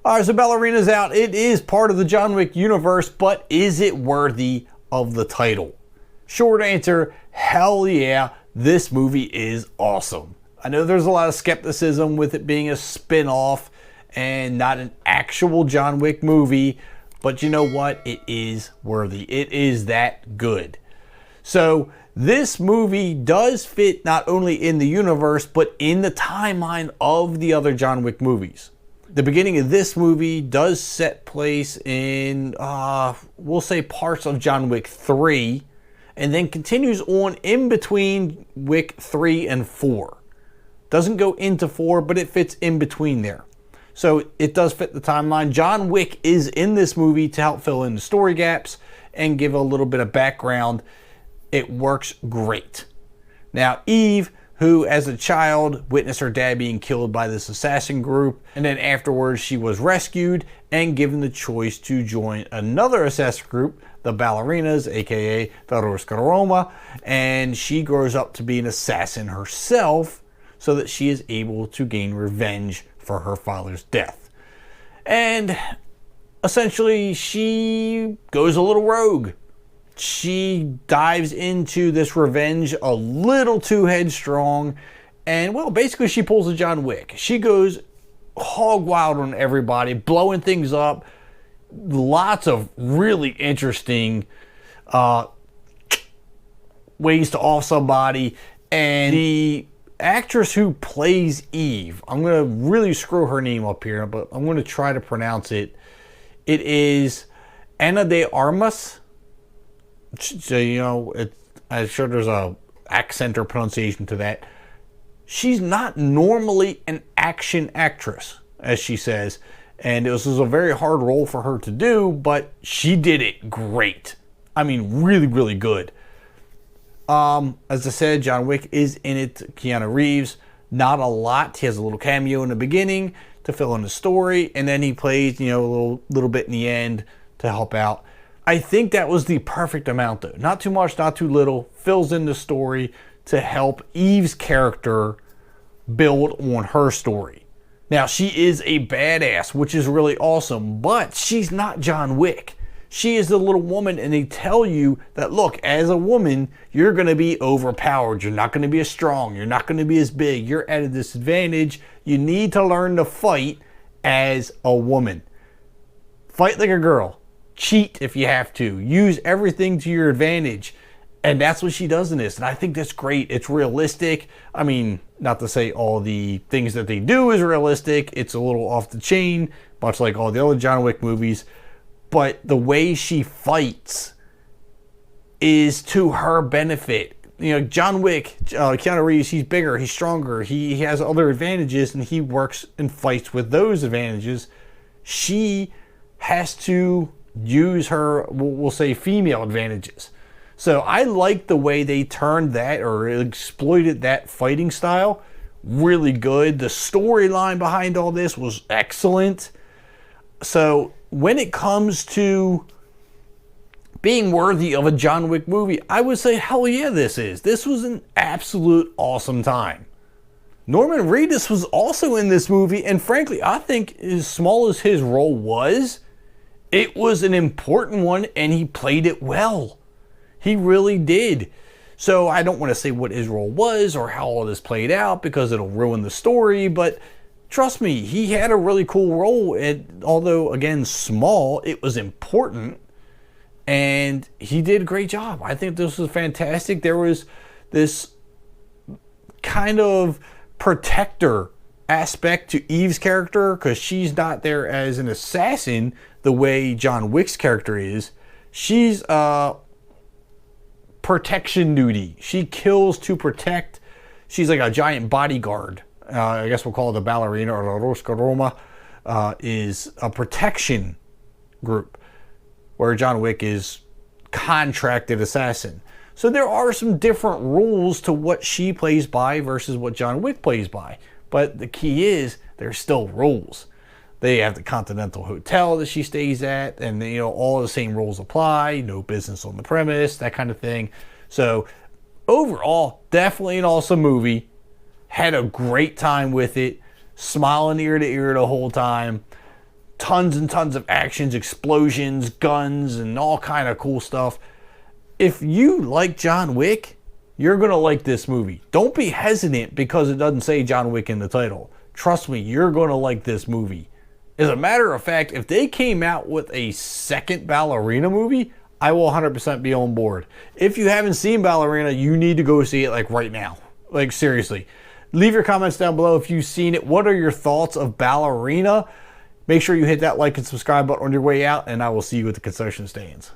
All right, so Ballerina's out. It is part of the John Wick universe, but is it worthy of the title? Short answer, hell yeah, this movie is awesome. I know there's a lot of skepticism with it being a spin-off and not an actual John Wick movie, but you know what? It is worthy. It is that good. So this movie does fit not only in the universe, but in the timeline of the other John Wick movies. The beginning of this movie does set place in, we'll say parts of John Wick 3, and then continues on in between Wick 3 and 4. Doesn't go into 4, but it fits in between there. So it does fit the timeline. John Wick is in this movie to help fill in the story gaps and give a little bit of background. It works great. Now, Eve, who as a child witnessed her dad being killed by this assassin group, and then afterwards she was rescued and given the choice to join another assassin group, the Ballerinas, aka the Roma, and she grows up to be an assassin herself so that she is able to gain revenge for her father's death. And essentially she goes a little rogue. She dives into this revenge a little too headstrong, and well, basically she pulls a John Wick. She goes hog wild on everybody, blowing things up. Lots of really interesting ways to off somebody. And the actress who plays Eve, I'm going to really screw her name up here, but I'm going to try to pronounce it. It is Ana de Armas. So, you know, I'm sure there's a accent or pronunciation to that. She's not normally an action actress, as she says, and this was a very hard role for her to do, but she did it great. I mean, really, really good. As I said, John Wick is in it. Keanu Reeves, not a lot. He has a little cameo in the beginning to fill in the story, and then he plays, you know, a little bit in the end to help out. I think that was the perfect amount, though. Not too much, not too little. Fills in the story to help Eve's character build on her story. Now, she is a badass, which is really awesome, but she's not John Wick. She is a little woman, and they tell you that, look, as a woman, you're going to be overpowered. You're not going to be as strong. You're not going to be as big. You're at a disadvantage. You need to learn to fight as a woman. Fight like a girl. Cheat if you have to. Use everything to your advantage. And that's what she does in this. And I think that's great. It's realistic. I mean, not to say all the things that they do is realistic. It's a little off the chain, much like all the other John Wick movies. But the way she fights is to her benefit. You know, John Wick, Keanu Reeves, he's bigger, he's stronger, he has other advantages, and he works and fights with those advantages. She has to use her, we'll say, female advantages. So I like the way they turned that or exploited that fighting style. Really good. The storyline behind all this was excellent. So when it comes to being worthy of a John Wick movie, I would say, hell yeah, this is. This was an absolute awesome time. Norman Reedus was also in this movie, and frankly, I think as small as his role was, it was an important one, and he played it well. He really did. So I don't want to say what his role was or how all this played out because it'll ruin the story, but trust me, he had a really cool role. Although, again, small, it was important, and he did a great job. I think this was fantastic. There was this kind of protector aspect to Eve's character because she's not there as an assassin the way John Wick's character is. She's protection duty. She kills to protect. She's like a giant bodyguard. I guess we'll call it the Ballerina or the Roma, is a protection group, where John Wick is contracted assassin. So there are some different rules to what she plays by versus what John Wick plays by. But the key is there's still rules. They have the Continental Hotel that she stays at, and you know, all the same rules apply. No business on the premise, that kind of thing. So overall, definitely an awesome movie. Had a great time with it. Smiling ear to ear the whole time. tons and tons of actions, explosions, guns, and all kind of cool stuff. If you like John Wick, you're going to like this movie. Don't be hesitant because it doesn't say John Wick in the title. Trust me, you're going to like this movie. As a matter of fact, if they came out with a second Ballerina movie, I will 100% be on board. If you haven't seen Ballerina, you need to go see it like right now. Like seriously. Leave your comments down below if you've seen it. What are your thoughts of Ballerina? Make sure you hit that like and subscribe button on your way out, and I will see you at the concession stands.